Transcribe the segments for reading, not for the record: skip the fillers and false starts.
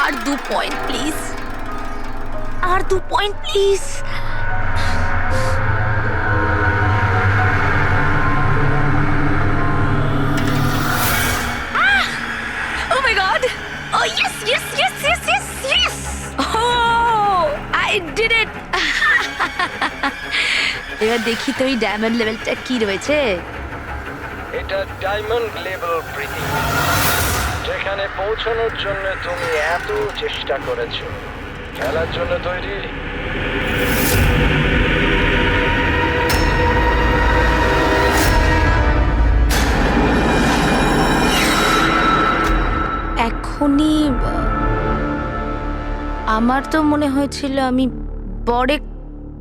R 2 point please, আর 2 point please. Oh my god! Oh yes, yes, yes, yes, yes, yes! Oh, I did it! এবার দেখি তো এই diamond লেভেলটা কি রয়েছে। এটা ডায়মন্ড লেভেল প্রীতি, যেখানে পৌঁছানোর জন্য তুমি এত চেষ্টা করেছো। খেলার জন্য তৈরি? এখনই আমার তো মনে হয়েছিল আমি পরে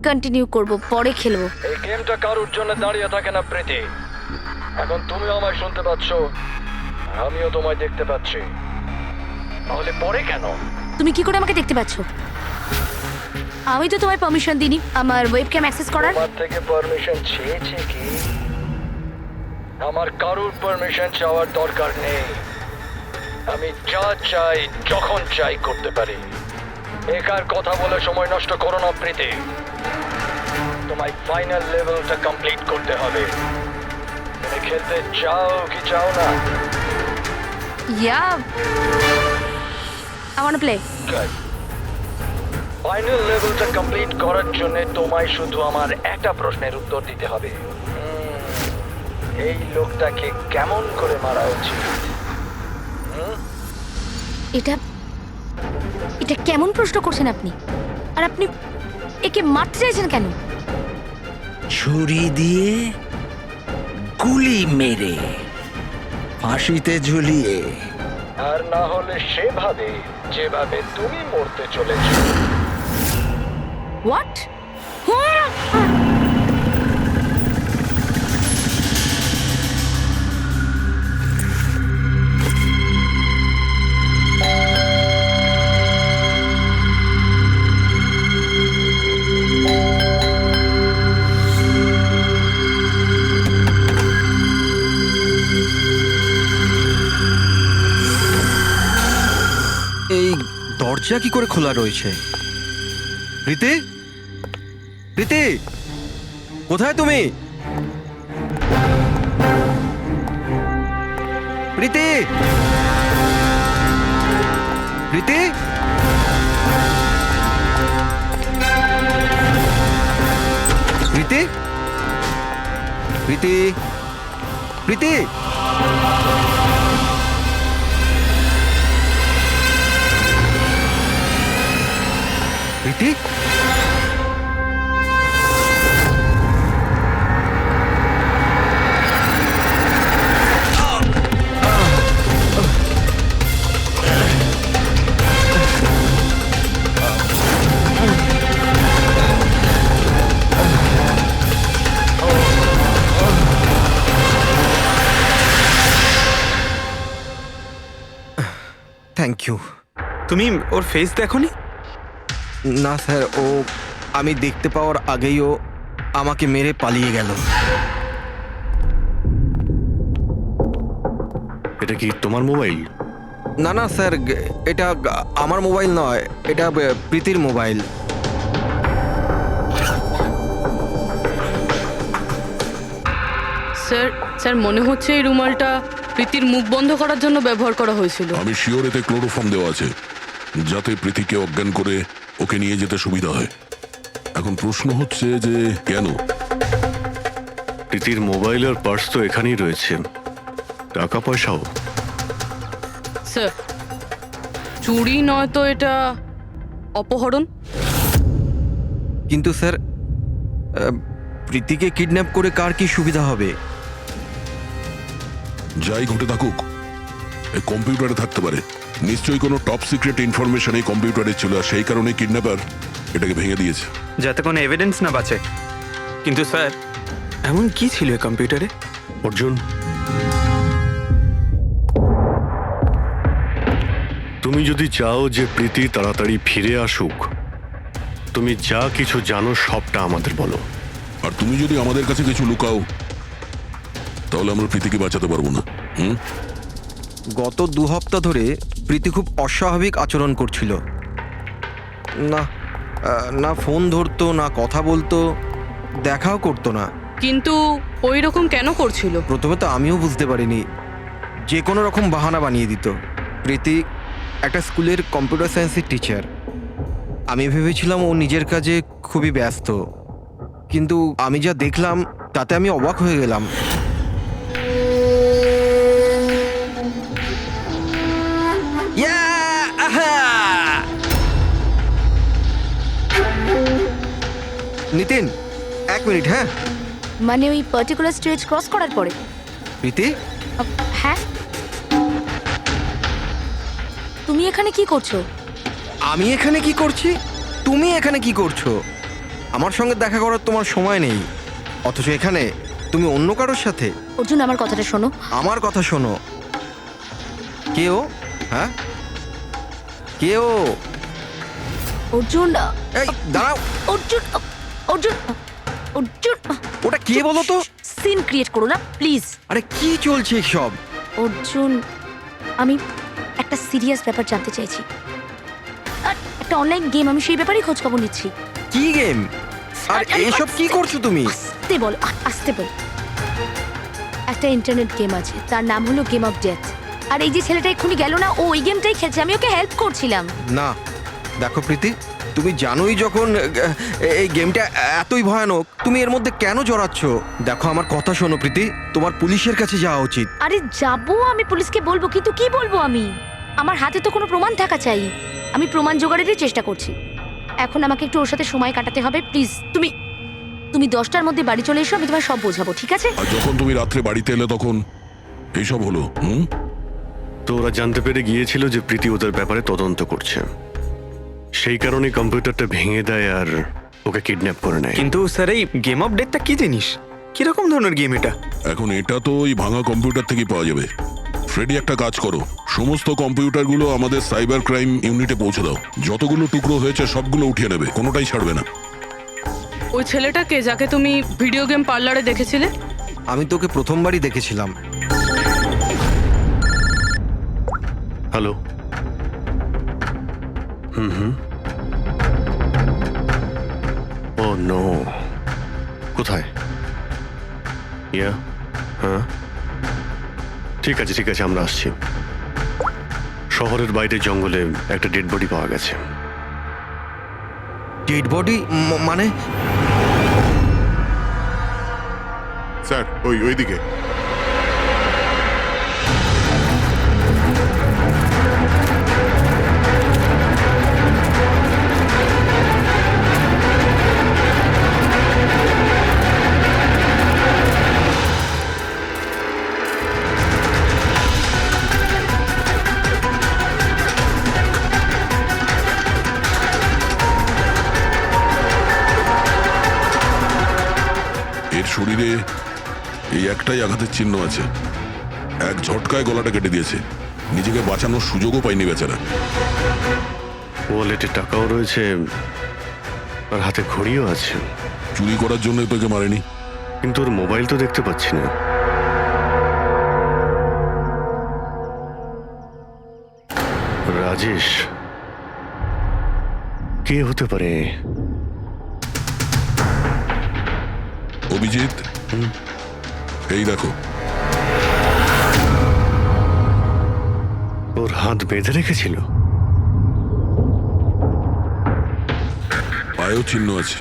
কন্টিনিউ করব, পরে খেলবো। এই গেমটা কারোর জন্য দাঁড়িয়ে থাকে না প্রীতি। এখন তুমিও আমায় শুনতে পাচ্ছ, আমিও তোমায় দেখতে পাচ্ছি। তাহলে পরে কেন? তুমি কি করে আমাকে দেখতে পাচ্ছ? আমি তো তোমায় পারমিশন দিইনি আমার ওয়েবক্যাম অ্যাক্সেস করার। তোমার থেকে পারমিশন চেয়েছে কি? আমার কারোর পারমিশন চাওয়ার দরকার নেই। আমি যা চাই যখন চাই করতে পারি। একার কথা বলে সময় নষ্ট করো না প্রীতি। তোমায় ফাইনাল লেভেলটা কমপ্লিট করতে হবে। তুমি খেলতে চাও কি চাও না? Yeah, I want to play. Final লেভেলটা কমপ্লিট করার জন্য তোমায় শুধু আমার একটা প্রশ্নের উত্তর দিতে হবে। এই লোকটাকে কেমন করে মারা উচিত? এটা এটা কেমন প্রশ্ন করছেন আপনি? আর আপনি একে মারতে চাইছেন কেন? ছুরি দিয়ে, গুলি মেরে, ফাঁসিতে ঝুলিয়ে। আর না হলে সেভাবে যেভাবে তুমি মরতে চলেছো। হোয়াট? এই দরজা কি করে খোলা রয়েছে? প্রীতি, প্রীতি, কোথায় তুমি? প্রীতি, প্রীতি, প্রীতি, প্রীতি, প্রীতি। প্রীতি, থ্যাংক ইউ। তুমি ওর ফেস দেখোনি? না স্যার, ও আমি দেখতে পাওয়ার আগেই ও আমাকে মেরে পালিয়ে গেল। এটা কি তোমার মোবাইল? না না স্যার, এটা আমার মোবাইল নয়, এটা প্রীতির মোবাইল। স্যার মনে হচ্ছে এই রুমালটা প্রীতির মুখ বন্ধ করার জন্য ব্যবহার করা হয়েছিল। আমি শিওর এতে ক্লোরোফর্ম দেওয়া আছে, যাতে প্রীতিকে অজ্ঞান করে ওকে নিয়ে যেতে সুবিধা হয়। এখন প্রশ্ন হচ্ছে যে কেন? প্রীতির মোবাইল আর পার্স তো এখানেই রয়েছে, টাকা পয়সাও। স্যার চুরি নয় তো এটা অপহরণ। কিন্তু স্যার, প্রীতিকে কিডন্যাপ করে কার কি সুবিধা হবে? যাই ঘটে থাকুক, এই কম্পিউটারে থাকতে পারে। নিশ্চয়ই কোনো টপ সিক্রেট ইনফরমেশন এই কম্পিউটারে ছিল, আর সেই কারণে কিডন্যাপার এটাকে ভেঙে দিয়েছে, যাতে কোনো এভিডেন্স না বাঁচে। কিন্তু স্যার, এমন কি ছিল এই কম্পিউটারে? অর্জুন, তুমি যদি চাও যে প্রীতি তাড়াতাড়ি ফিরে আসুক, তুমি যা কিছু জানো সবটা আমাদের বলো। আর তুমি যদি আমাদের কাছে কিছু লুকাও, তাহলে আমরা প্রীতিকে বাঁচাতে পারবো না। গত 2 হপ্তাহ ধরে প্রীতি খুব অস্বাভাবিক আচরণ করছিল। না না ফোন ধরতো, না কথা বলতো, দেখাও করতো না। কিন্তু ওই রকম কেন করছিল? প্রথমে তো আমিও বুঝতে পারিনি, যে কোনো রকম বাহানা বানিয়ে দিত। প্রীতি একটা স্কুলের কম্পিউটার সায়েন্সের টিচার। আমি ভেবেছিলাম ও নিজের কাজে খুবই ব্যস্ত, কিন্তু আমি যা দেখলাম তাতে আমি অবাক হয়ে গেলাম। নিতিন, 1 মিনিট। হ্যাঁ মানে ওই পার্টিকুলার স্টেজ ক্রস করার পরে? প্রীতি, হ্যাঁ, তুমি এখানে কি করছো? আমি এখানে কি করছি? তুমি এখানে কি করছো? আমার সঙ্গে দেখা করার তোমার সময় নেই, অথচ এখানে তুমি অন্য কারোর সাথে। অর্জুন, আমার কথাটা শোনো। আমার কথা শোনো। কে ও? হ্যাঁ, কে ও? অর্জুন, এই দাঁড়াও। অর্জুন, অর্জুন, অর্জুন, ওটা কে বলো তো? সিন ক্রিয়েট করো না প্লিজ। আরে কি চলছে সব? অর্জুন, আমি একটা সিরিয়াস ব্যাপার জানতে চাইছি। আর একটা অনলাইন গেম, আমি সেই ব্যাপারেই খোঁজ খবর নিচ্ছি। কি গেম? আর এসব কি করছো তুমি? আস্তে বল, আস্তে বল। একটা ইন্টারনেট গেম আছে, তার নাম হলো গেম অফ ডেথ। আর এই যে ছেলেটা এক্ষুনি গেল না, ও ওই গেমটাই খেলছে, আমি ওকে হেল্প করছিলাম। না দেখো প্রীতি, তুমি জানোই যখন এই গেমটা এতই ভয়ানক, তুমি এর মধ্যে কেন জড়াচ্ছ? দেখো আমার কথা শোনো প্রীতি, তোমার পুলিশের কাছে যাওয়া উচিত। আরে যাবো, আমি পুলিশকে বলবো, কিন্তু কি বলবো আমি? আমার হাতে তো কোনো প্রমাণ থাকা চাই। আমি প্রমাণ জোগাড়েরই চেষ্টা করছি। এখন আমাকে একটু ওর সাথে সময় কাটাতে হবে। প্লিজ তুমি 10টার মধ্যে বাড়ি চলে এসো, আমি তোমায় সব বোঝাবো, ঠিক আছে? আর যখন তুমি রাত্রে বাড়িতে এলে তখন এইসব হলো। তো ওরা জানতে পেরে গিয়েছিল যে প্রীতি ওদের ব্যাপারে তদন্ত করছে, সেই কারণে কম্পিউটারটা ভেঙে দেয় আর ওকে কিডন্যাপ করে নেয়। কিন্তু স্যার এই গেম অফ ডেথটা কি জিনিস? কিরকম ধরনের গেম এটা? এখন এটা তো ওই ভাঙা কম্পিউটার থেকেই পাওয়া যাবে। ফ্রেডি, একটা কাজ করো, সমস্ত কম্পিউটারগুলো আমাদের সাইবার ক্রাইম ইউনিটে পৌঁছে দাও। যতগুলো টুকরো হয়েছে সবগুলো উঠিয়ে নেবে, কোনোটাই ছাড়বে না। ওই ছেলেটাকে যাকে তুমি ভিডিও গেম পার্লারে দেখেছিলে? আমি তোকে প্রথমবারই দেখেছিলাম। হ্যালো। ও নো, কোথায়? ইয়া, হ্যাঁ ঠিক আছে আমরা আসছি। শহরের বাইরে জঙ্গলে একটা ডেড বডি পাওয়া গেছে। ডেড বডি মানে? স্যার ওইদিকে। এর শরীরে এই একটাই আঘাতের চিহ্ন আছে, এক ঝটকায় গলাটা কেটে দিয়েছে। নিজেকে বাঁচানোর সুযোগও পায়নি বেচারা। ওয়ালেটে টাকাও রয়েছে আর হাতে ঘড়িও আছে। চুরি করার জন্য তোকে মারেনি। কিন্তু ওর মোবাইল তো দেখতে পাচ্ছি না। রাজেশ কে হতে পারে? অভিজিৎ, এই দেখো। ওর হাত বেঁধে রেখেছিল। পায়েও চিহ্ন আছে।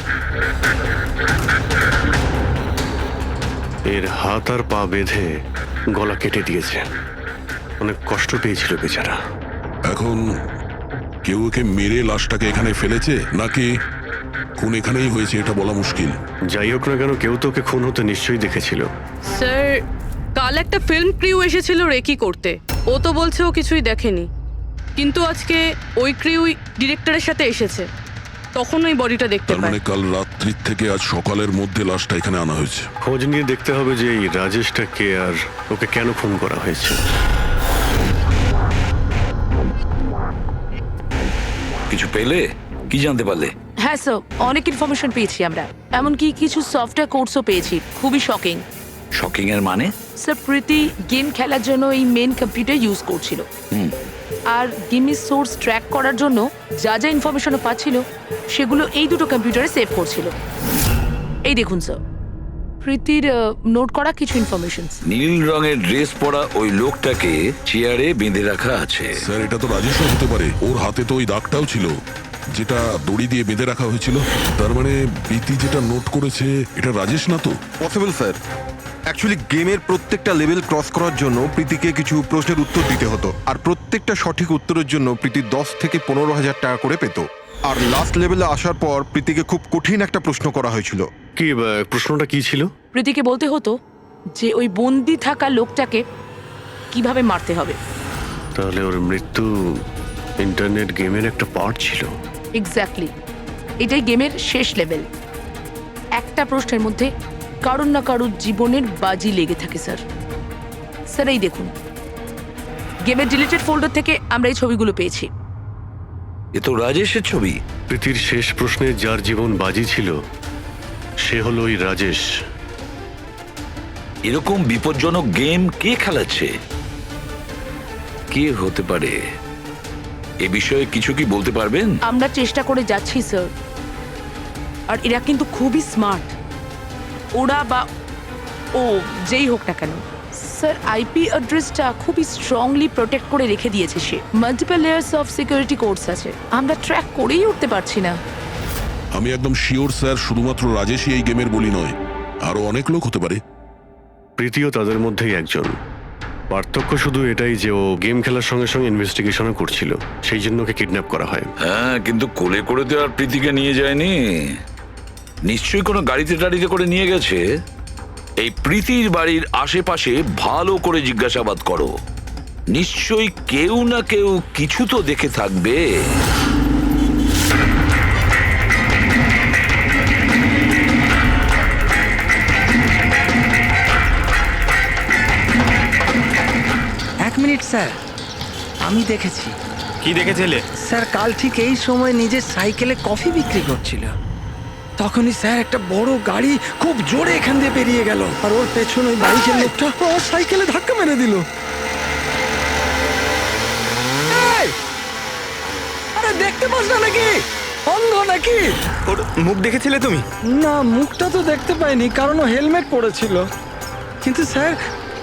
এর হাত আর পা বেঁধে গলা কেটে দিয়েছে। অনেক কষ্ট পেয়েছিল বেচারা। এখন কেউ ওকে মেরে লাশটাকে এখানে ফেলেছে নাকি খুন এখানেই হয়েছে এটা বলা মুশকিল। যাই হোক না কেন, কেউ তো ওকে খুন হতে নিশ্চয়ই দেখেছিল। স্যার, কাল একটা ফিল্ম ক্রিউ এসেছিল রেকি করতে। ও তো বলছে ও কিছুই দেখেনি, কিন্তু আজকে ওই ক্রিউ ডিরেক্টরের সাথে এসেছে, তখন ওই বডিটা দেখতে তার মানে পায়। কাল রাত্রির থেকে আজ সকালের মধ্যে লাশটা এখানে আনা হয়েছে। খোঁজ নিয়ে দেখতে হবে যে এই রাজেশটা কে আর ওকে কেন খুন করা হয়েছে। কিছু পেলে? কি জানতে পারলে? হ্যাঁ স্যার, অনেক ইনফরমেশন পেয়েছি আমরা, এমনকি কিছু সফটওয়্যার কোডসও পেয়েছি। খুবই শকিং। শকিং এর মানে? স্যার প্রীতি গেম খেলার জন্য এই মেন কম্পিউটার ইউজ করছিল আর গেমের সোর্স ট্র্যাক করার জন্য যা যা ইনফরমেশনও পাচ্ছিল সেগুলো এই দুটো কম্পিউটারে সেভ করছিল। এই দেখুন স্যার, প্রীতির নোট করা কিছু ইনফরমেশন। নীল রঙের ড্রেস পরা ওই লোকটাকে চেয়ারে বেঁধে রাখা আছে। স্যার এটা তো রাজেশও হতে পারে, ওর হাতে তো ওই দাগটাও ছিল যেটা দড়ি দিয়ে বেঁধে রাখা হয়েছিল। তার মানে প্রীতি যেটা নোট করেছে এটা রাজেশ না তো? Possible sir. অ্যাকচুয়ালি গেমের প্রত্যেকটা লেভেল ক্রস করার জন্য প্রীতিকে কিছু প্রশ্নের উত্তর দিতে হতো, আর প্রত্যেকটা সঠিক উত্তরের জন্য প্রীতি 10 থেকে 15,000 টাকা করে পেত। আর লাস্ট লেভেলে আসার পর প্রীতিকে খুব কঠিন একটা প্রশ্ন করা হয়েছিল। কি প্রশ্নটা কি ছিল? প্রীতিকে বলতে হতো যে ওই বন্দি থাকা লোকটাকে কিভাবে মারতে হবে। তাহলে ওর মৃত্যু ইন্টারনেট গেমের একটা পার্ট ছিল। এক্স্যাক্টলি, এটাই গেমের শেষ লেভেল। একটা প্রশ্নের মধ্যে কারুর না কারুর জীবনের বাজি লেগে থাকে স্যার। স্যার এই দেখুন, গেমের ডিলিটেড ফোল্ডার থেকে আমরা এই ছবিগুলো পেয়েছি। এ তো রাজেশের ছবি। প্রীতির শেষ প্রশ্নে যার জীবন বাজি ছিল সে হলো ওই রাজেশ। এরকম বিপজ্জনক গেম কে খেলাচ্ছে? কে হতে পারে? এ বিষয়ে কিছু কি বলতে পারবেন? আমরা চেষ্টা করে যাচ্ছি স্যার, আর এরা কিন্তু খুবই স্মার্ট। ওরা বা ও যেই হোক না কেন স্যার, আইপি অ্যাড্রেসটা খুবই স্ট্রংলি প্রোটেক্ট করে রেখে দিয়েছে সে। Multiple layers of security codes আছে, আমরা ট্র্যাক করেই উঠতে পারছি না। আমি একদম শিওর স্যার, শুধুমাত্র রাজেশই এই গেমের বলি নয়, আরো অনেক লোক হতে পারে। প্রীতিও তাদের মধ্যেই একজন। পার্থক্য শুধু এটাই যে ও গেম খেলার সঙ্গে সঙ্গে ইনভেস্টিগেশনও করছিল, সেই জন্য ওকে কিডন্যাপ করা হয়। হ্যাঁ, কিন্তু কোলে করে তো আর প্রীতিকে নিয়ে যায়নি। নিশ্চয়ই কোনো গাড়িতে টাড়িতে করে নিয়ে গেছে। এই প্রীতির বাড়ির আশেপাশে ভালো করে জিজ্ঞাসাবাদ করো, নিশ্চয়ই কেউ না কেউ কিছু তো দেখে থাকবে। এক মিনিট স্যার, আমি দেখেছি। কি দেখেছিলে? স্যার কাল ঠিক এই সময় নিজের সাইকেলে কফি বিক্রি করছিল, তখনই স্যার একটা বড় গাড়ি খুব জোরে এখান দিয়ে বেরিয়ে গেল, আর ওর পেছনে ওই বাইকের লোকটা ওর সাইকেলে ধাক্কা মেরে দিল। এই! আরে দেখতে পাস না নাকি? অন্ধ নাকি? ওর মুখ দেখেছিলে তুমি? না, মুখটা তো দেখতে পাইনি কারণ ও হেলমেট পরেছিল, কিন্তু স্যার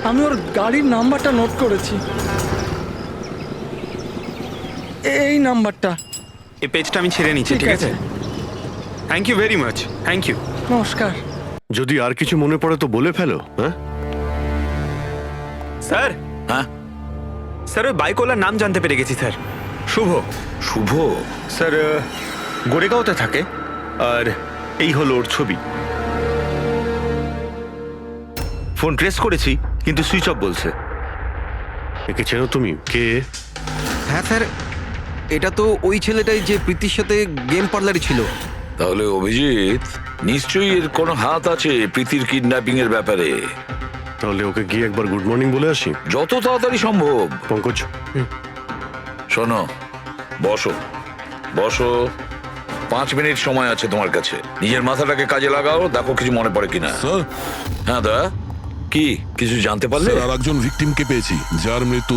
আমি ওর গাড়ির নাম্বারটা নোট করেছি। এই নাম্বারটা। এই পেজটা আমি ছেড়ে নিচ্ছি, ঠিক আছে? Thank you very much. Thank you. নমস্কার। যদি আর কিছু মনে পড়ে তো বলে ফেলো। হ্যাঁ স্যার। হ্যাঁ স্যার, ওই বাইকওয়ালার নাম জানতে পেরে গেছি স্যার। শুভ। শুভ? স্যার গোরেগাঁওতে থাকে, আর এই হলো ওর ছবি। ফোন ট্রেস করেছি কিন্তু সুইচ অফ বলছে। একে চেনো তুমি? কে? হ্যাঁ স্যার, এটা তো ওই ছেলেটাই যে প্রীতির সাথে গেম পার্লারে ছিল। তাহলে অভিজিৎ নিশ্চয়ই এর কোনো হাত আছে প্রীতির কিডন্যাপিং এর ব্যাপারে। তাহলে ওকে গিয়ে একবার গুড মর্নিং বলে আসি। যত তাড়াতাড়ি সম্ভব। পঙ্কজ, শোনো, বসো বসো, 5 মিনিট সময় আছে তোমার কাছে। নিজের মাথাটাকে কাজে লাগাও, দেখো কিছু মনে পড়ে কিনা। স্যার, হ্যাঁ দা, কি কিছু জানতে পারলে? স্যার আর একজন ভিকটিমকে পেয়েছি যার মৃত্যু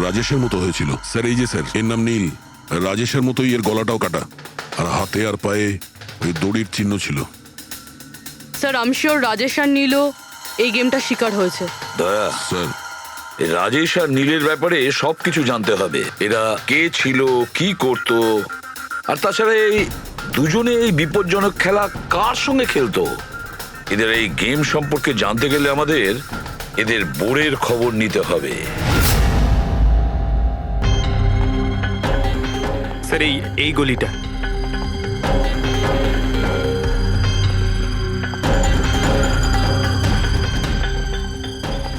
রাজেশের মতো হয়েছিল। স্যার এই যে স্যার, এর নাম নীল। রাজেশের মতোই এর গলাটাও কাটা, আর হাতে আর পায়ে ওই দড়ির চিহ্ন ছিল। স্যার আম শিওর রাজেশ আর নীলও এই গেমটা শিকার হয়েছে। দয়া, স্যার এই রাজেশ আর নীলের ব্যাপারে সবকিছু জানতে হবে। এরা কে ছিল, কি করত, আর তাছাড়া এই দুজনে এই বিপজ্জনক খেলা কার সঙ্গে খেলতো। এদের এই গেম সম্পর্কে জানতে গেলে আমাদের এদের বোর্ডের খবর নিতে হবে। স্যার এই গলিটা।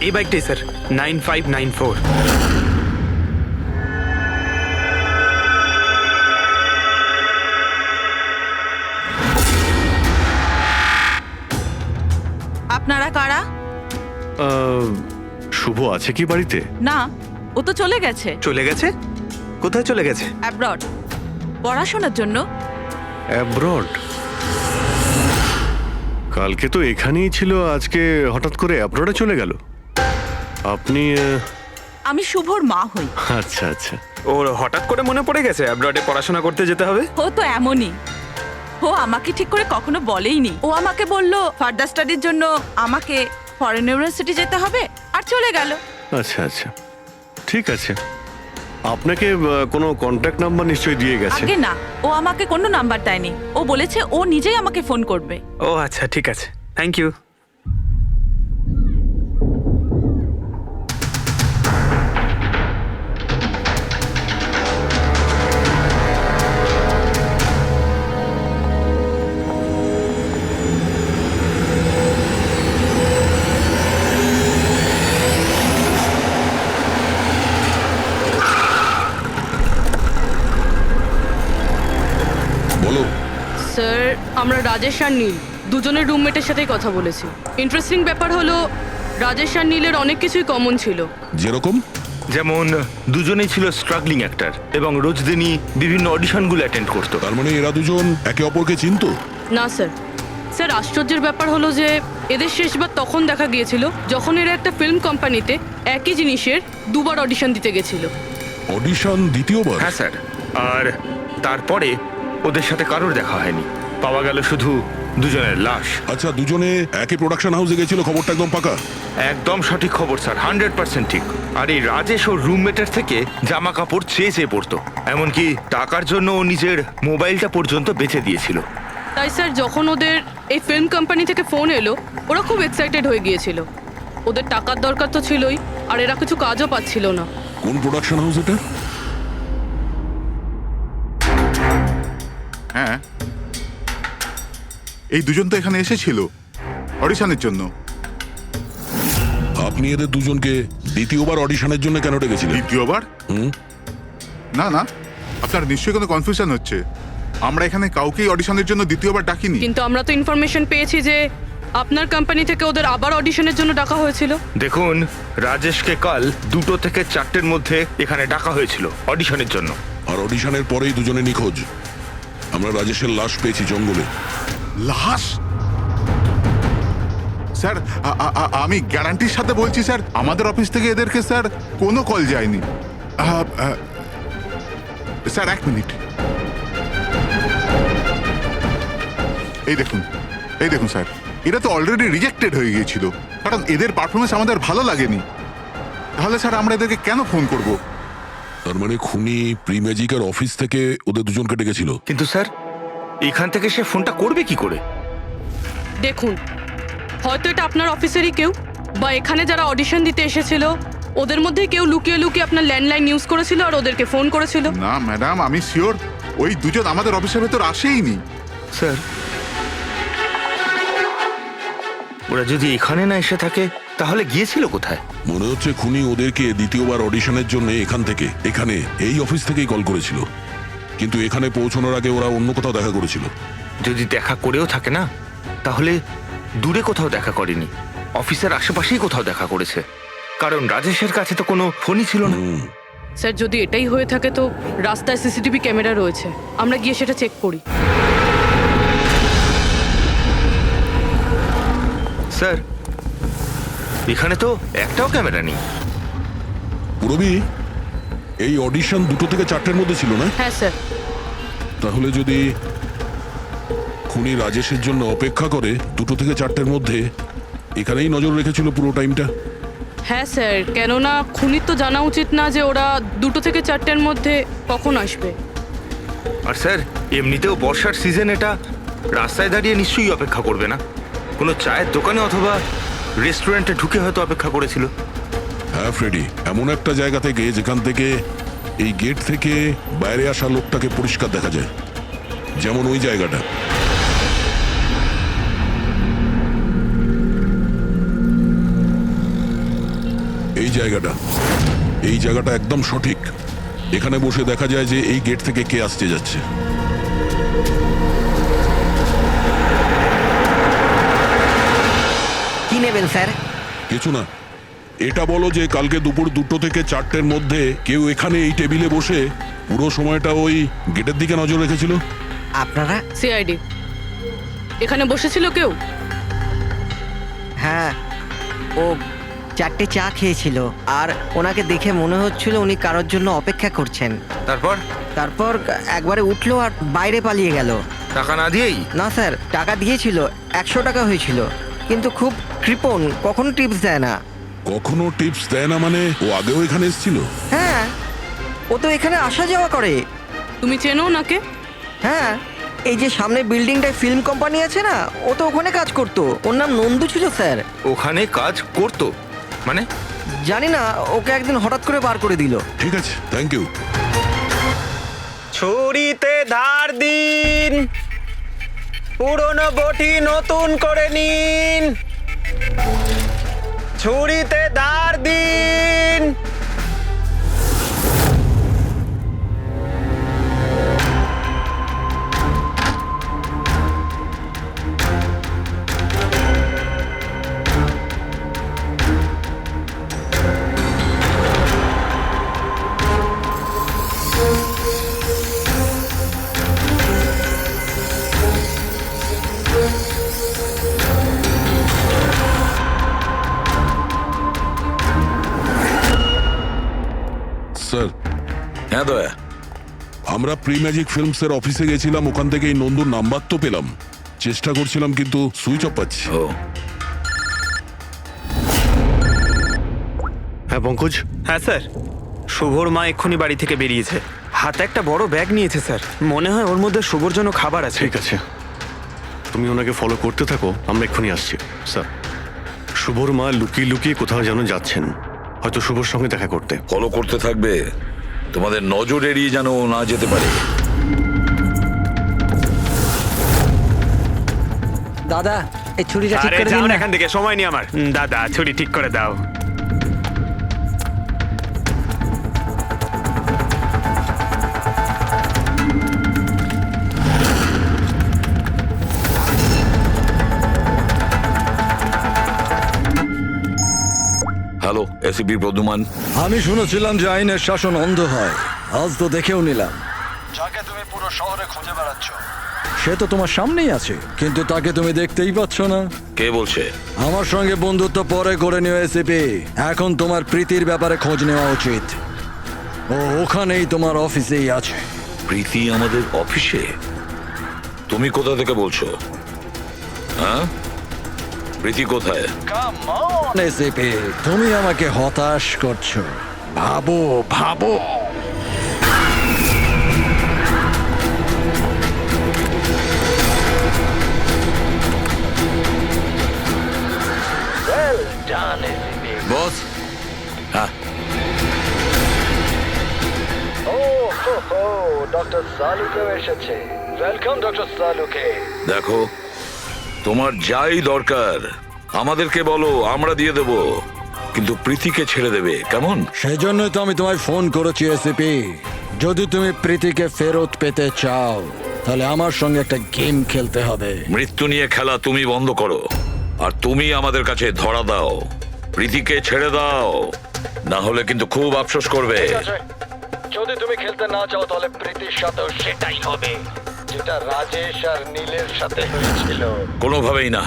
এই বাইকটাই স্যার, 9594। আপনারা কারা? শুভ আছে কি বাড়িতে? না, ও তো চলে গেছে। চলে গেছে? কোথায় চলে গেছে? অ্যাব্রড, পড়াশোনার জন্য। অ্যাব্রড? কালকে তো এখানেই ছিল, আজকে হঠাৎ করে অ্যাব্রডে চলে গেল। আপনি আমি শুভর মা হই। আচ্ছা আচ্ছা। ওর হঠাৎ করে মনে পড়ে গেছে অ্যাব্রডে পড়াশোনা করতে যেতে হবে। ও তো এমনই, ও আমাকে ঠিক করে কখনো বলেইনি। ও আমাকে বলল ফার্দার স্টাডির জন্য আমাকে ফরেন ইউনিভার্সিটি যেতে হবে, আর চলে গেল। আচ্ছা আচ্ছা, ঠিক আছে। আপনাকে কোনো কন্ট্যাক্ট নাম্বার নিশ্চয়ই দিয়ে গেছে। আগে না, ও আমাকে কোনো নাম্বার দেয়নি। ও বলেছে ও নিজেই আমাকে ফোন করবে। ও আচ্ছা, ঠিক আছে, থ্যাংক ইউ। বলো। স্যার, আমরা রাজেশ আর নীল দুজনের রুমমেটের সাথেই কথা বলেছি। ইন্টারেস্টিং ব্যাপার হলো রাজেশ আর নীলের অনেক কিছুই কমন ছিল। যেরকম? যেমন দুজনেই ছিল স্ট্রাগলিং অ্যাক্টর এবং রোজ দিনই বিভিন্ন অডিশনগুলো অ্যাটেন্ড করতো। তার মানে এরা দুজন একে অপরকে চিনতো? না স্যার। স্যার, আশ্চর্যের ব্যাপার হলো যে এদের শেষবার তখন দেখা গিয়েছিল যখন এরা একটা ফিল্ম কোম্পানিতে একই জিনিসের দুবার অডিশন দিতে গেছিল। অডিশন দ্বিতীয়বার? হ্যাঁ স্যার, আর তারপরে ওদের সাথে কারোর দেখা হয়নি, পাওয়া গেল শুধু দুজনের লাশ। আচ্ছা, দুজনে একই প্রোডাকশন হাউসে গেছিল, খবরটা একদম পাকা? একদম সঠিক খবর স্যার, 100% ঠিক। আর এই রাজেশ ওর রুমমেটের থেকে জামা কাপড় চেয়ে চেয়ে পড়তো, এমনকি টাকার জন্য ও নিজের মোবাইলটা পর্যন্ত বেচে দিয়েছিল। তাই স্যার, যখন ওদের এই ফিল্ম কোম্পানি থেকে ফোন এলো ওরা খুব এক্সাইটেড হয়ে গিয়েছিল। ওদের টাকার দরকার তো ছিলই, আর এরা কিছু কাজও পাচ্ছিল না। কোন প্রোডাকশন হাউস এটা? হ্যাঁ, এই দুজন তো এখানে এসেছিল অডিশনের জন্য। আপনি এদের দুজনকে দ্বিতীয়বার অডিশনের জন্য কেন ডেকেছিলেন? দ্বিতীয়বার? না না, আপনার নিশ্চয়ই কোনো কনফিউশন হচ্ছে। আমরা এখানে কাউকেই অডিশনের জন্য দ্বিতীয়বার ডাকিনি। কিন্তু আমরা তো ইনফরমেশন পেয়েছি যে আপনার কোম্পানি থেকে ওদের আবার অডিশনের জন্য ডাকা হয়েছিল। দেখুন, রাজেশকে কাল 2টো থেকে 4টের মধ্যে এখানে ডাকা হয়েছিল অডিশনের জন্য। আর অডিশনের পরেই দুজনে নিখোঁজ। আমরা রাজেশের লাশ পেয়েছি জঙ্গলে। লাশ? স্যার, আমি গ্যারান্টির সাথে বলছি স্যার, আমাদের অফিস থেকে এদেরকে স্যার কোনো কল যায়নি। Sir, 1 minute. এই দেখুন স্যার, এরা তো অলরেডি রিজেক্টেড হয়ে গিয়েছিল, কারণ এদের পারফরমেন্স আমাদের ভালো লাগেনি। তাহলে স্যার আমরা এদেরকে কেন ফোন করব? তার মানে খুনি প্রি ম্যাজিকের অফিস থেকে ওদের দুজনকে ডেকেছিল। কিন্তু স্যার, এখান থেকে সে ফোনটা করবে কি করে? দেখুন, হয়তো এটা আপনার অফিসেরই কেউ, বা এখানে যারা অডিশন দিতে এসেছিল ওদের মধ্যে কেউ লুকিয়ে লুকিয়ে আপনার ল্যান্ডলাইন ইউজ করেছিল আর ওদেরকে ফোন করেছিল। না ম্যাডাম, আমি শিওর ওই দুজন আমাদের অফিসের ভেতর আসেইনি। স্যার, ওরা যদি এখানে না এসে থাকে তাহলে গিয়েছিল কোথায়? মনে হচ্ছে খুনি ওদেরকে দ্বিতীয়বার অডিশনের জন্য এখানে এই অফিস থেকেই কল করেছিল, কিন্তু এখানে পৌঁছানোর আগে ওরা অন্য কোথাও দেখা করেছিল। যদি দেখা করেও থাকে না, তাহলে দূরে কোথাও দেখা করেনি, অফিসের আশেপাশেই কোথাও দেখা করেছে, কারণ রাজেশের কাছে তো কোনো ফোনই ছিল না। স্যার, যদি এটাই হয়ে থাকে তো রাস্তায় সিসিটিভি ক্যামেরা রয়েছে, আমরা গিয়ে সেটা চেক করি। স্যার, এখানে তো একটাও ক্যামেরা নেই। পুরবি, এই অডিশন 2টো থেকে 4টের মধ্যে ছিল না? হ্যাঁ স্যার। তাহলে যদি খুনি রাজেশের জন্য অপেক্ষা করে 2টো থেকে 4টের মধ্যে, এখানেই নজর রেখেছিল পুরো টাইমটা। হ্যাঁ স্যার, কেননা খুনির তো জানা উচিত না যে ওরা 2টো থেকে 4টের মধ্যে কখন আসবে। আর স্যার, এমনিতেও বর্ষার সিজন, এটা রাস্তায় দাঁড়িয়ে নিশ্চয়ই অপেক্ষা করবে না, কোনো চায়ের দোকানে অথবা রেস্টুরেন্টে ঢুকে হয়তো অপেক্ষা করেছিল। হ্যাঁ ফ্রেডি, এমন একটা জায়গা থেকে যেখান থেকে এই গেট থেকে বাইরে আসা লোকটাকে পরিষ্কার দেখা যায়, যেমন ওই জায়গাটা। এই জায়গাটা একদম সঠিক। এখানে বসে দেখা যায় যে এই গেট থেকে কে আসতে যাচ্ছে। কি নেবেন স্যার? কিছু না, এটা বলো যে কালকে দুপুর 2টো থেকে 4টের মধ্যে কেউ এখানে এই টেবিলে বসে পুরো সময়টা ওই গেটের দিকে নজর রেখেছিল? আপনারা? সিআইডি। এখানে বসেছিল কেউ? হ্যাঁ, ও 4টে চা খেয়েছিল আর ওনাকে দেখে মনে হচ্ছিল উনি কারোর জন্য অপেক্ষা করছেন। তারপর তারপর একবারে উঠলো আর বাইরে পালিয়ে গেল। টাকা না দিয়েই? না স্যার, টাকা দিয়েছিল, 100 টাকা হয়েছিল, কিন্তু খুব কৃপণ, কখনো টিপস দেয় না। কখনো টিপস দেয় না মানে? ও আগেও এখানে এসেছিল? হ্যাঁ, ও তো এখানে আসা যাওয়া করে। তুমি চেনো ওনাকে? হ্যাঁ, এই যে সামনে বিল্ডিংটায় ফিল্ম কোম্পানি আছে না, ও তো ওখানে কাজ করতো। ওর নাম নন্দু ছিল স্যার। ওখানে কাজ করতো মানে? জানি না, ওকে একদিন হঠাৎ করে বার করে দিল। ঠিক আছে, থ্যাংক ইউ। ছুরিতে ধার দিন, পুরনো বটি নতুন করে নিন। ছুরিতে ধার দিন। স্যার, হ্যাঁ দয়া, আমরা প্রি ম্যাজিক ফিল্মস এর অফিসে গেছিলাম, ওখান থেকে এই নন্দুর নাম্বার তো পেলাম, চেষ্টা করছিলাম কিন্তু সুইচ অফ পাচ্ছি। ও হ্যাঁ পঙ্কজ, হ্যাঁ স্যার, শুভর মা এক্ষুনি বাড়ি থেকে বেরিয়েছে, হাতে একটা বড় ব্যাগ নিয়েছে স্যার। মনে হয় ওর মধ্যে শুভর জন্য খাবার আছে। ঠিক আছে, তুমি ওনাকে ফলো করতে থাকো, আমরা এক্ষুনি আসছি। স্যার, শুভর মা লুকিয়ে লুকিয়ে কোথাও যেন যাচ্ছেন, হয়তো শুভর সঙ্গে দেখা করতে। ফলো করতে থাকবে, তোমাদের নজর এড়িয়ে যেন ও না যেতে পারে। দাদা, এই ছুরিটা ঠিক আরে করে যাও দিন না না। এখান থেকে, সময় নেই আমার। দাদা, ছুরি ঠিক করে দাও। Hello, ACP Pradyuman. আমি শুনেছিলাম যে আইনের শাসন অন্ধ হয়, আজ তো দেখেও নিলাম। যাকে তুমি পুরো শহরে খুঁজে বেড়াচ্ছ, সে তো তোমার সামনেই আছে, কিন্তু তাকে তুমি দেখতেই পাচ্ছ না। কে বলছে? আমার সঙ্গে বন্ধুত্ব পরে করে নিও এসিপি, এখন তোমার প্রীতির ব্যাপারে খোঁজ নেওয়া উচিত। ও ওখানেই তোমার অফিসেই আছে। প্রীতি আমাদের অফিসে? তুমি কোথা থেকে বলছো? হ্যাঁ, প্রীতি কোথায়? এসিপি, তুমি আমাকে হতাশ করছো। ভাবো ভাবো। বস? হ্যাঁ, ডক্টর সালুকেও এসেছে। Welcome doctor Saluke. দেখো, তোমার যাই দরকার আমাদেরকে বলো, আমরা দিয়ে দেব, কিন্তু প্রীতিকে ছেড়ে দেবে, কেমন? সেজন্যই তো আমি তোমায় ফোন করেছি এসিপি। যদি তুমি প্রীতিকে ফেরত পেতে চাও, তাহলে আমার সঙ্গে একটা গেম খেলতে হবে। মৃত্যু নিয়ে খেলা তুমি বন্ধ করো, আর তুমি আমাদের কাছে ধরা দাও, প্রীতিকে ছেড়ে দাও, না হলে কিন্তু খুব আফসোস করবে। ঠিক আছে, যদি তুমি খেলতে না চাও তাহলে প্রীতির সাথেও সেটাই হবে, যেটা রাজেশ আর নীলের সাথে হয়েছিল। কোনোভাবেই না।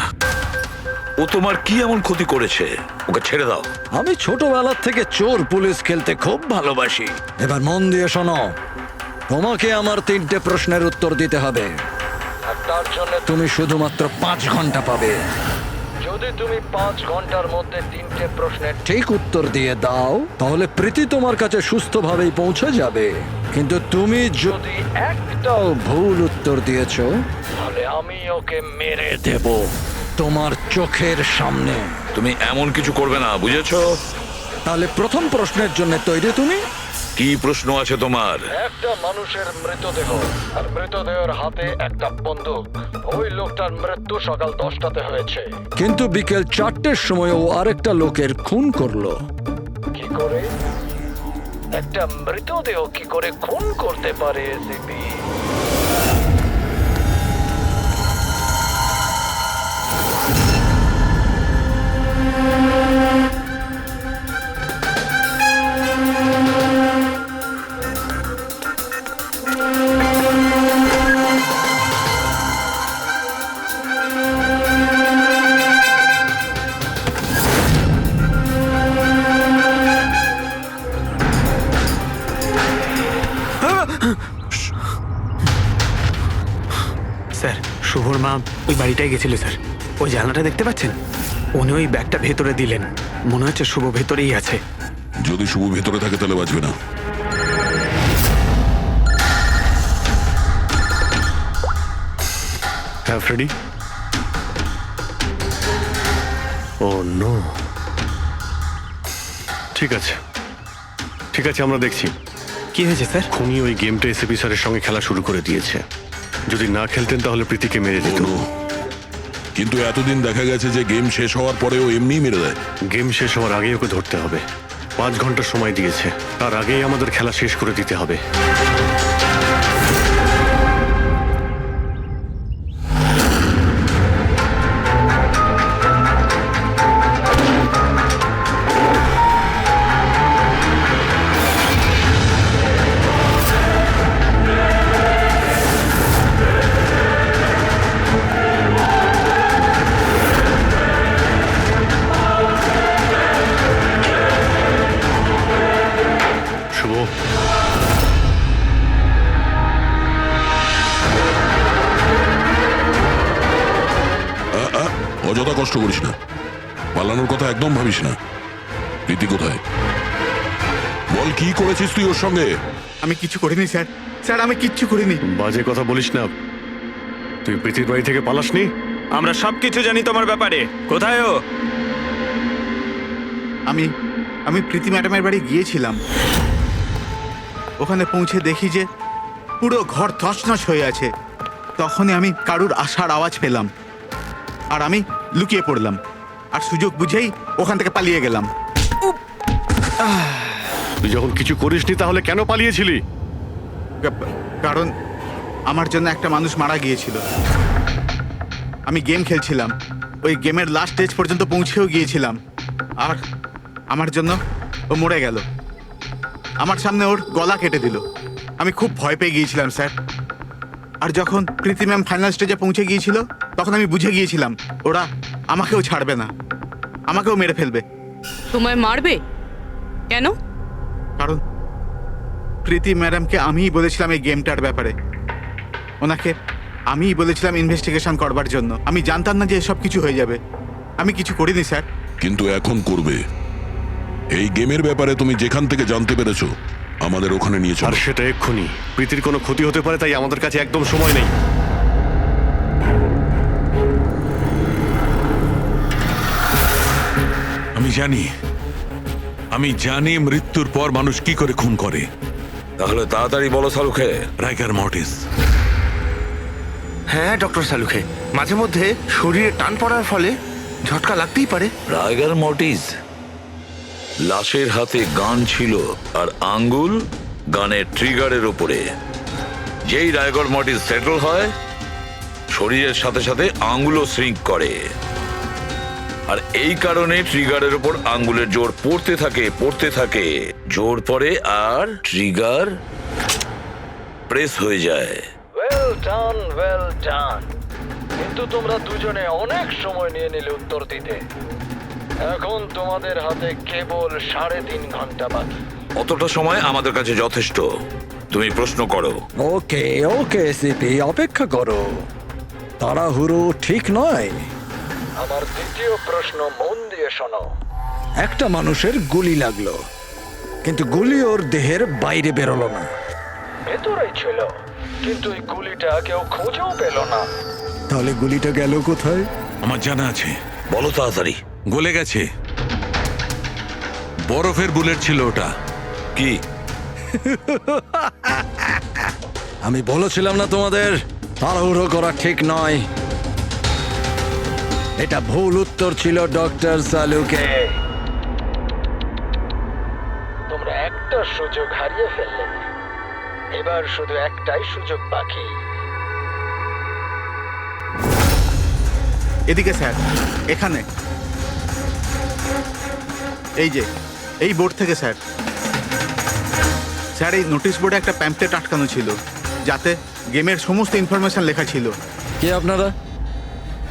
ও তোমার কি এমন ক্ষতি করেছে? ওকে ছেড়ে দাও। আমি ছোটবেলার থেকে চোর পুলিশ খেলতে খুব ভালোবাসি। এবার মন দিয়ে শোনো, তোমাকে আমার 3টে প্রশ্নের উত্তর দিতে হবে। আর তার জন্য তুমি শুধুমাত্র 5 ঘন্টা পাবে। যদি তুমি 5 ঘন্টার মধ্যে 3টে প্রশ্নের ঠিক উত্তর দিয়ে দাও, তাহলে প্রীতি তোমার কাছে সুস্থভাবেই পৌঁছে যাবে। কিন্তু তুমি যদি একটাও ভুল উত্তর দিয়েছো, তাহলে আমি ওকে মেরে দেব তোমার চোখের সামনে। তুমি এমন কিছু করবে না, বুঝেছো? তাহলে প্রথম প্রশ্নের জন্য তৈরি তুমি? কি প্রশ্ন আছে তোমার? একটা মানুষের মৃতদেহ, আর মৃতদেহের হাতে একটা বন্দুক। ওই লোকটার মৃত্যু সকাল 10টাতে হয়েছে। কিন্তু বিকেল 4টের সময় ও আরেকটা লোকের খুন করলো। কি করে একটা মৃতদেহ কি করে খুন করতে পারে এসিপি? শুভর মা ওই বাড়িটায় গেছিল স্যার। ওই জানলাটা দেখতে পাচ্ছেন? উনি ওই ব্যাগটা ভেতরে দিলেন। মনে হচ্ছে শুভ ভেতরেই আছে। যদি শুভ ভেতরে থাকে তাহলে বাঁচবে না। হ্যাঁ ফ্রেডি। ও নো। ঠিক আছে ঠিক আছে, আমরা দেখছি। কি হয়েছে স্যার? খুনি ওই গেমটা এসএপি স্যারের সঙ্গে খেলা শুরু করে দিয়েছে। যদি না খেলতেন তাহলে প্রীতিকে মেরে দিত। ও নো। কিন্তু এতদিন দেখা গেছে যে গেম শেষ হওয়ার পরেও এমনিই মেরে দেয়। গেম শেষ হওয়ার আগেই ওকে ধরতে হবে। 5 ঘন্টা সময় দিয়েছে, তার আগেই আমাদের খেলা শেষ করে দিতে হবে। শুভ, অযথা কষ্ট করিস না, পালানোর কথা একদম ভাবিস না। প্রীতি কোথায়? বল কি করেছিস তুই ওর সঙ্গে? আমি কিছু করিনি স্যার, স্যার আমি কিচ্ছু করিনি। বাজে কথা বলিস না। তুই প্রীতির বাড়ি থেকে পালাসনি? আমরা সবকিছু জানি তোমার ব্যাপারে। কোথায় ও? আমি প্রীতি ম্যাডামের বাড়ি গিয়েছিলাম। ওখানে পৌঁছে দেখি যে পুরো ঘর তছনছ হয়ে আছে। তখনই আমি কারুর আসার আওয়াজ পেলাম, আর আমি লুকিয়ে পড়লাম, আর সুযোগ বুঝেই ওখান থেকে পালিয়ে গেলাম। তুই যখন কিছু করিসনি তাহলে কেন পালিয়েছিলি? কারণ আমার জন্য একটা মানুষ মারা গিয়েছিল। আমি গেম খেলছিলাম, ওই গেমের লাস্ট স্টেজ পর্যন্ত পৌঁছেও গিয়েছিলাম, আর আমার জন্য ও মরে গেল। আমার সামনে ওর গলা কেটে দিল। আমি খুব ভয় পেয়ে গিয়েছিলাম স্যার। আর যখন প্রীতি ম্যাম ফাইনাল স্টেজে পৌঁছে গিয়েছিল তখন আমি বুঝে গিয়েছিলাম ওরা আমাকেও ছাড়বে না, আমাকেও মেরে ফেলবে। তোমায় মারবে কেন? কারণ প্রীতি ম্যাডামকে আমিই বলেছিলাম এই গেমটার ব্যাপারে। ওনাকে আমিই বলেছিলাম ইনভেস্টিগেশন করবার জন্য। আমি জানতাম না যে এসব কিছু হয়ে যাবে। আমি কিছু করিনি স্যার। কিন্তু এখন করবে। এই গেমের ব্যাপারে তুমি যেখান থেকে জানতে পেরেছো আমাদের ওখানে নিয়ে আর চলো। সেটা এক্ষুনি। প্রীতির কোনো ক্ষতি হতে পারে, তাই আমাদের কাছে একদম সময় নেই। আমি জানি মৃত্যুর পর মানুষ কি করে খুন করে। তাহলে তাড়াতাড়ি বলো শাহরুখে। রাইগার মর্টিস। হ্যাঁ ডক্টর সালুখে, মাঝে মধ্যে শরীরে টান পড়ার ফলে ঝটকা লাগতেই পারে। রাইগার মর্টিস। লাশের হাতে গান ছিল আর আঙ্গুল গানের ট্রিগারের উপরে। যেই রাইগার মর্টিস সেটেল হয় শরীরের সাথে সাথে আঙ্গুলও শ্রিঙ্ক করে, আর এই কারণে ট্রিগারের উপর আঙ্গুলের জোর পড়তে থাকে, জোর পড়ে আর ট্রিগার প্রেস হয়ে যায়। Well done. কিন্তু তোমরা দুজনে অনেক সময় নিয়ে নিলে উত্তর দিতে। এখন তোমাদের হাতে কেবল 3.5 ঘন্টা বাকি। অতটা সময় আমাদের কাছে যথেষ্ট। তুমি প্রশ্ন করো। ওকে ওকে সিপি, অপেক্ষা করো, তাড়াহুড়ো ঠিক নয়। আমার দ্বিতীয় প্রশ্ন মন দিয়ে শোনো। একটা মানুষের গুলি লাগলো, কিন্তু গুলি ওর দেহের বাইরে বেরোলো না। ভেতরেই ছিল, কিন্তু এই গুলিটা কেউ খুঁজেও পেল না। তাহলে গুলিটা গেল কোথায়? আমার জানা আছে। বলো তাড়াতাড়ি। গলে গেছে। বরফের বুলেট ছিল ওটা। কি? আমি বলেছিলাম না তোমাদের তাড়াহুড়ো করা ঠিক নয়। এটা ভুল উত্তর ছিল ডক্টর সালুকে। তোমরা একটা সুযোগ হারিয়ে ফেললে, এবার শুধু একটাই সুযোগ বাকি। এদিকে স্যার, এখানে এই যে এই বোর্ড থেকে স্যার। স্যার এই নোটিশ বোর্ডে একটা প্যাম্পলেট আটকানো ছিল, যাতে গেমের সমস্ত ইনফরমেশন লেখা ছিল। কে আপনারা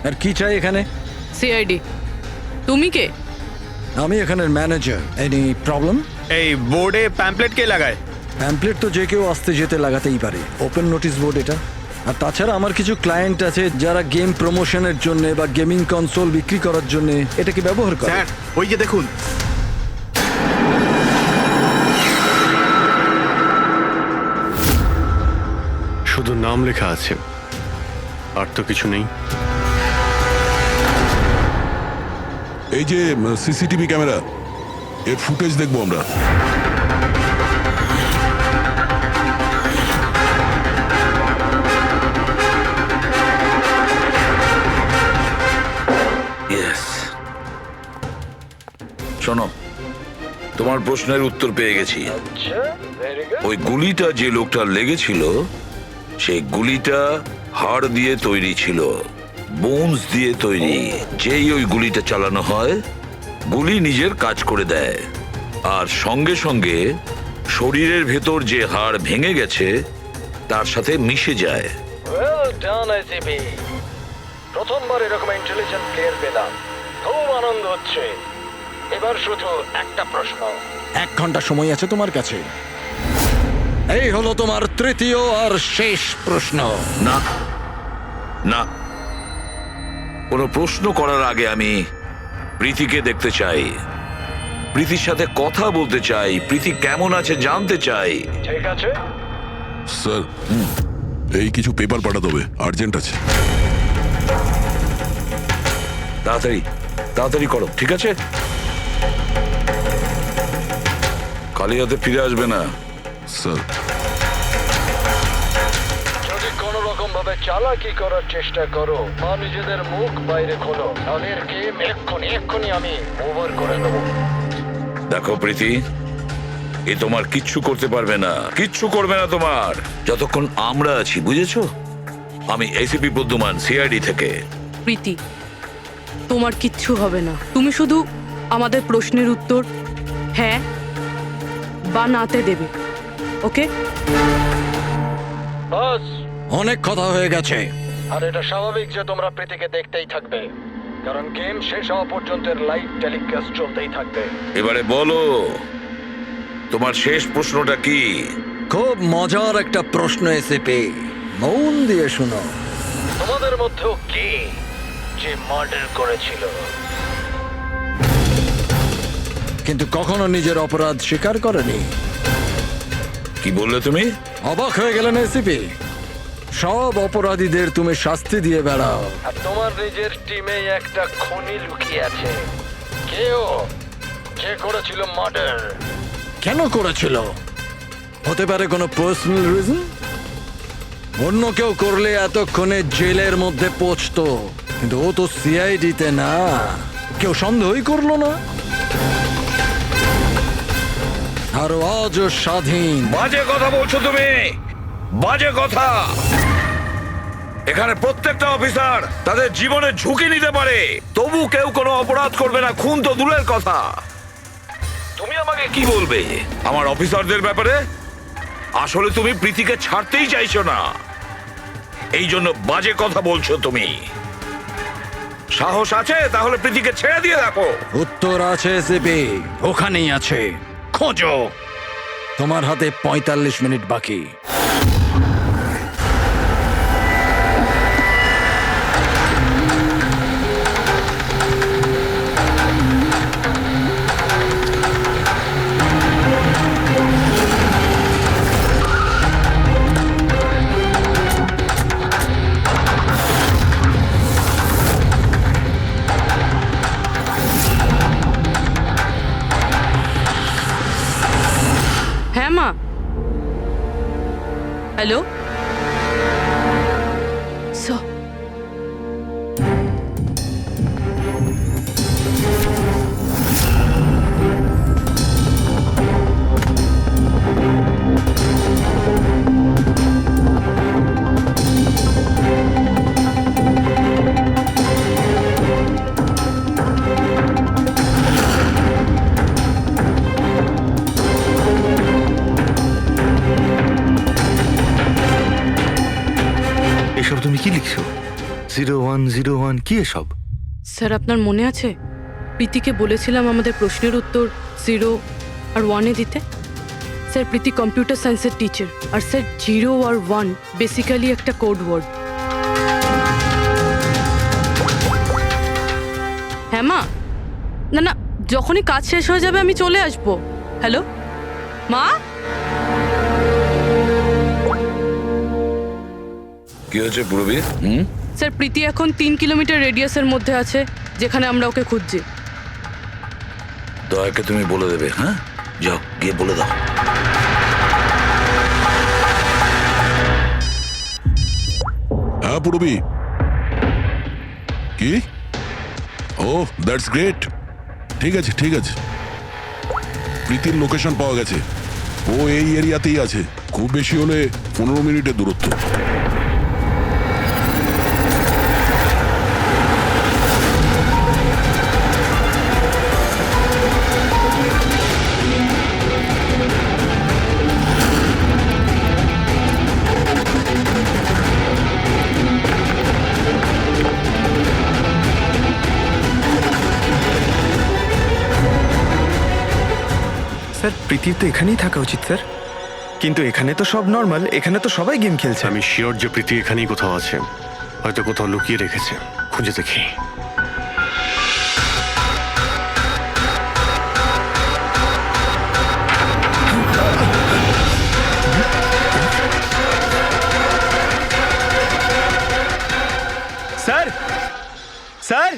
আর কি চাই এখানে? সিআইডি। তুমি কে? আমি এখানের ম্যানেজার। Any problem? এই বোর্ডে প্যাম্পলেট কে লাগায়? প্যাম্পলেট তো যে কেউ আসতে যেতে লাগাতেই পারে। ওপেন নোটিশ বোর্ড এটা। আর তাছাড়া আমার কিছু ক্লায়েন্ট আছে যারা গেম প্রমোশনের জন্য বা গেমিং কনসোল বিক্রি করার জন্য এটাকে ব্যবহার করে। স্যার ওই যে দেখুন, শুধু নাম লেখা আছে, আর তো কিছু নেই। এই যে সিসিটিভি ক্যামেরা, এর ফুটেজ দেখবো আমরা। ইয়েস, শোনো, তোমার প্রশ্নের উত্তর পেয়ে গেছি। আচ্ছা, ভেরি গুড। ওই গুলিটা যে লোকটার লেগেছিল, সেই গুলিটা হাড় দিয়ে তৈরি ছিল, বোনস দিয়ে তৈরি। যেই ওই গুলিটা চালানো হয়, গুলি নিজের কাজ করে দেয়, আর সঙ্গে সঙ্গে শরীরের ভেতর যে হাড় ভেঙে গেছে তার সাথে মিশে যায়। ওয়েল ডান আইসিপি, প্রথমবার এরকম ইন্টেলিজেন্ট প্লেয়ার পেলাম, খুব আনন্দ হচ্ছে। এবার শুধু একটা প্রশ্ন। 1 ঘন্টা সময় আছে তোমার কাছে। এই হলো তোমার তৃতীয় আর শেষ প্রশ্ন। না না, কোনো প্রশ্ন করার আগে আমি প্রীতিকে দেখতে চাই, প্রীতির সাথে কথা বলতে চাই, প্রীতি কেমন আছে জানতে চাই। ঠিক আছে, স্যার, এই কিছু পেপার পাঠাতে হবে, আর্জেন্ট আছে। তাড়াতাড়ি তাড়াতাড়ি করো, ঠিক আছে? খালি হাতে ফিরে আসবে না। স্যার, যদি কোনো রকম ভাবে চালাকি করার চেষ্টা করো বা নিজেদের মুখ বাইরে খোলো, তাহলে এর গেম এক্ষুনি আমি ওভার করে দেবো। দেখো প্রীতি, এ তোমার কিচ্ছু করতে পারবে না, কিচ্ছু করবে না তোমার, যতক্ষণ আমরা আছি, বুঝেছো? আমি এসিপি প্রদ্যুমান, সিআইডি থেকে। প্রীতি, তোমার কিচ্ছু হবে না। তুমি শুধু আমাদের প্রশ্নের উত্তর হ্যাঁ বা নাতে দেবে, ওকে? বাস, অনেক কথা হয়ে গেছে। আর এটা স্বাভাবিক যে তোমরা প্রীতিকে দেখতেই থাকবে, কারণ গেম শেষ হওয়া পর্যন্ত লাইভ টেলিকাস্ট চলতেই থাকবে। এবারে বলো, তোমার শেষ প্রশ্নটা কি? খুব মজার একটা প্রশ্ন এসেপি, মন দিয়ে শুনো। তোমাদের মধ্যেও কে যে মার্ডার করেছিল? কিন্তু কখনো নিজের অপরাধ স্বীকার করেনি। কি বললে তুমি? অবাক হয়ে গেলেন এসিপি? সব অপরাধীদের তুমি শাস্তি দিয়ে বেড়াও, আর তোমার নিজের টিমে একটা খুনি লুকিয়ে আছে। কেউ যে করেছিল মার্ডার? কেন করেছিল? হতে পারে কোনো পার্সোনাল রিজন। অন্য কেউ করলে এতক্ষণে জেলের মধ্যে পৌঁছতো, কিন্তু ও তো সিআইডিতে না, কেউ সন্দেহই করলো না। আর আজও স্বাধীন। বাজে কথা বলছো তুমি, বাজে কথা। এখানে প্রত্যেকটা অফিসার তাদের জীবনের ঝুঁকি নিতে পারে, তবু কেউ কোনো অপরাধ করবে না, খুন তো দূরের কথা। তুমি আমাকে কি বলবে আমার অফিসারদের ব্যাপারে? আসলে তুমি প্রীতিকে ছাড়তেই চাইছো না, এই জন্য বাজে কথা বলছো তুমি। সাহস আছে তাহলে প্রীতিকে ছেড়ে দিয়ে দেখো। উত্তর আছে এসিপি, ওখানেই আছে, খোঁজো। তোমার হাতে 45 মিনিট বাকি। হ্যাঁ মা, হ্যালো। এসব তুমি কি লিখছো? 0101 কি এসব? স্যার, আপনার মনে আছে প্রীতিকে বলেছিলাম আমাদের প্রশ্নের উত্তর 0 আর 1-এ দিতে? স্যার প্রীতি কম্পিউটার সায়েন্সের টিচার, আর স্যার 0 আর 1 বেসিক্যালি একটা কোড ওয়ার্ড। হ্যাঁ মা, না না, যখনই কাজ শেষ হয়ে যাবে আমি চলে আসবো। হ্যালো মা। কি হয়েছে পূরবী? স্যার প্রীতি এখন 3 কিলোমিটার রেডিয়াসের মধ্যে আছে, যেখানে আমরা ওকে খুঁজছি। দয়াকে তুমি বলে দেবে। হ্যাঁ, যাও গিয়ে বলে দাও। হ্যাঁ পূরবী, কি? ও দ্যাটস গ্রেট। ঠিক আছে ঠিক আছে, প্রীতির লোকেশন পাওয়া গেছে। ও এই এরিয়াতেই আছে, খুব বেশি হলে 15 মিনিটের দূরত্ব। স্যার প্রীতির তো এখানেই থাকা উচিত স্যার, কিন্তু এখানে তো সব নর্মাল, এখানে তো সবাই গেম খেলছে। আমি শিওর যে প্রীতি এখানেই কোথাও আছে, হয়তো কোথাও লুকিয়ে রেখেছে। খুঁজে দেখি। স্যার স্যার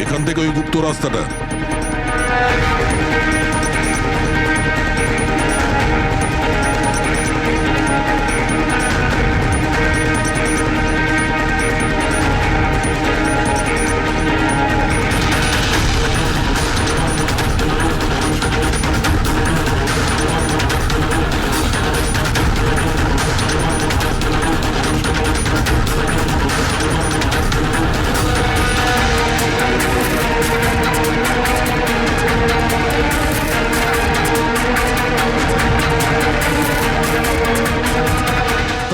এখান থেকে ওই গুপ্ত রাস্তাটা।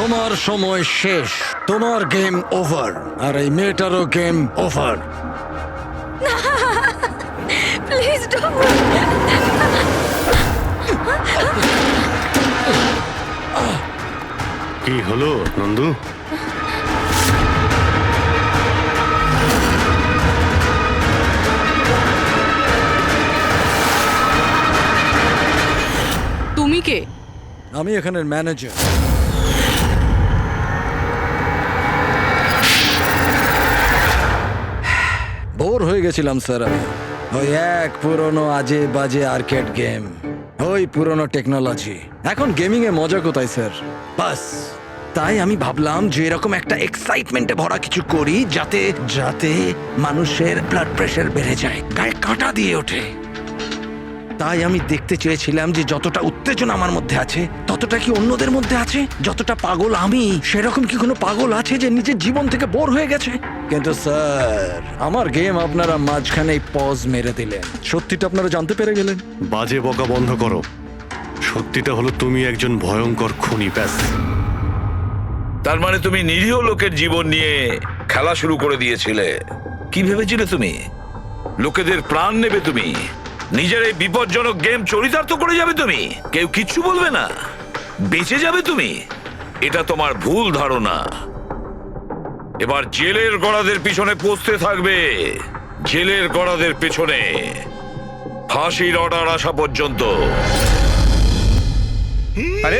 তোমার সময় শেষ, তোমার গেম ওভার, আর এই মেয়েটারও গেম ওভার। Please don't. কি হলো নন্দু? তুমি কে? আমি এখানের ম্যানেজার। বোর হয়ে গেছিলাম স্যার আমি। ওই এক পুরনো আজে বাজে আর্কেড গেম, ওই পুরনো টেকনোলজি। এখন গেমিং এ মজা কোথায় স্যার? বাস তাই আমি ভাবলাম যে এরকম একটা এক্সাইটমেন্টে ভরা কিছু করি, যাতে যাতে মানুষের ব্লাড প্রেশার বেড়ে যায়, গায়ে কাঁটা দিয়ে ওঠে। তাই আমি দেখতে চেয়েছিলাম যে যতটা উত্তেজনা আমার মধ্যে আছে, ততটা কি অন্যদের মধ্যে আছে? যতটা পাগল আমি, সেরকম কি কোনো পাগল আছে যে নিজের জীবন থেকে বোর হয়ে গেছে? কিন্তু স্যার, আমার গেম আপনারা মাঝখানেই পজ মেরে দিলেন। সত্যিটা আপনারা জানতে পেরে গেলেন। বাজে বকা বন্ধ করো। সত্যিটা হলো তুমি একজন ভয়ঙ্কর খুনি, ব্যাস। তার মানে তুমি নিরীহ লোকের জীবন নিয়ে খেলা শুরু করে দিয়েছিলে। কি ভেবেছিলে তুমি লোকেদের প্রাণ নেবে? তুমি নিজের এই বিপজ্জনক গেম চরিতার্থ করে যাবে? তুমি কেউ কিচ্ছু বলবে না, বেঁচে যাবে তুমি? এটা তোমার ভুল ধারণা। এবার জেলের গড়াদের পিছনে পৌঁছতে থাকবে, জেলের গড়াদের পেছনে, ফাঁসির অর্ডার আসা পর্যন্ত। আরে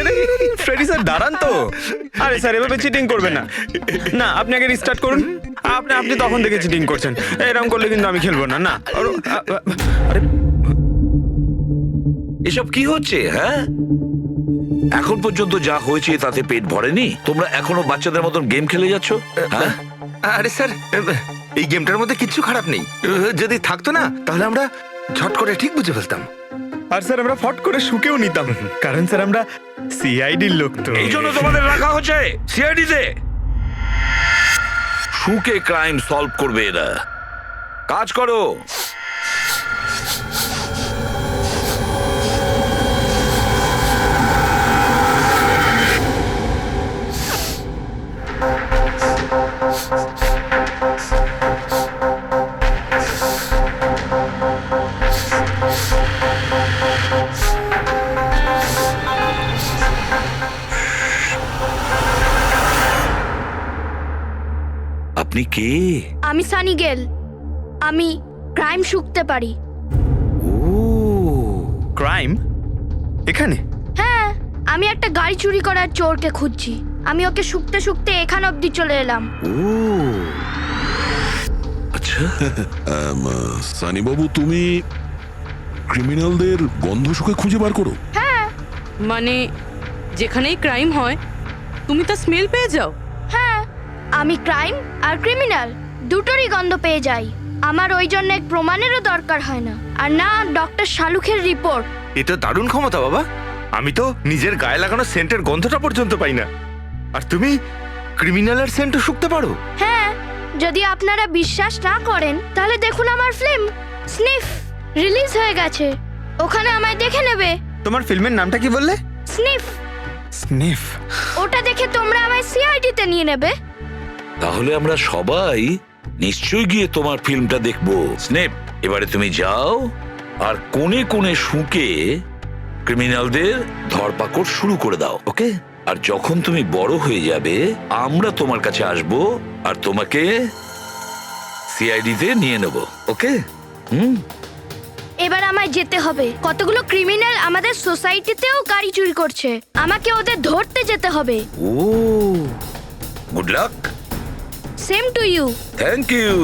ফ্রেডি স্যার দাঁড়ান তো। আরে স্যার এভাবে চিটিং করবেন না। না, আপনি আগে রিস্টার্ট করুন। আপনি তখন থেকে চিটিং করছেন, এরকম করলে কিন্তু আমি খেলবো না। না আরে এসব কি হচ্ছে? হ্যাঁ, এখন পর্যন্ত যা হয়েছে তাতে পেট ভরেনি? তোমরা এখনো বাচ্চাদের মতন গেম খেলে যাচ্ছ? হ্যাঁ, আরে স্যার, এই গেমটার মধ্যে কিচ্ছু খারাপ নেই। যদি থাকতো না, তাহলে আমরা ঝট করে ঠিক বুঝে ফেলতাম। আর স্যার আমরা ফট করে শুকেও নিতাম, কারণ স্যার আমরা সিআইডির লোক তো। এই জন্য তোমাদের রাখা হচ্ছে সিআইডিতে। সুকে ক্রাইম সলভ করবে এরা। কাজ করো। আপনি কে? আমি সানি গেল। আমি ক্রাইম শুকতে পারি। ও, ক্রাইম এখানে? হ্যাঁ, আমি একটা গাড়ি চুরি করার চোরকে খুঁজছি। আমি ওকে শুকতে শুকতে এখান অবধি চলে এলাম। ও আচ্ছা। সানি বাবু, তুমি ক্রিমিনালদের গন্ধ শুকে খুঁজে বার করো? হ্যাঁ মানে যেখানেই ক্রাইম হয় তুমি তা স্মেল পেয়ে যাও? হ্যাঁ, আমি ক্রাইম আর ক্রিমিনাল দুটোরই গন্ধ পেয়ে যাই। আমার ওই জন্য প্রমাণেরও দরকার হয় না, আর না ডক্টর শালুখের রিপোর্ট। এ তো দারুণ ক্ষমতা বাবা। আমি তো নিজের গায়ে লাগানো সেন্টের গন্ধটা পর্যন্ত পাই না, আর তুমি ক্রিমিনালের সেন্টও শুকতে পারো? হ্যাঁ, যদি আপনারা বিশ্বাস না করেন তাহলে দেখুন আমার ফিল্ম স্নিফ রিলিজ হয়ে গেছে, ওখানে আমায় দেখে নেবে। তোমার ফিল্মের নামটা কি বললে? স্নিফ। স্নিফ? ওটা দেখে তোমরা আমায় সিআইডিতে নিয়ে নেবে। তাহলে আমরা সবাই নিশ্চয়ই গিয়ে তোমার ফিল্মটা দেখবো। স্নেপ, এবারে তুমি যাও আর কোণে কোণে শুকে ক্রিমিনালদের ধরপাকড় শুরু করে দাও, ওকে? আর যখন তুমি বড় হয়ে যাবে আমরা তোমার কাছে আসব আর তোমাকে সিআইডিতে নিয়ে নেব, ওকে? এবার আমায় যেতে হবে। কতগুলো ক্রিমিনাল আমাদের সোসাইটিতেও গাড়ি চুরি করছে, আমাকে ওদের ধরতে যেতে হবে। ও, good luck. Same to you. Thank you.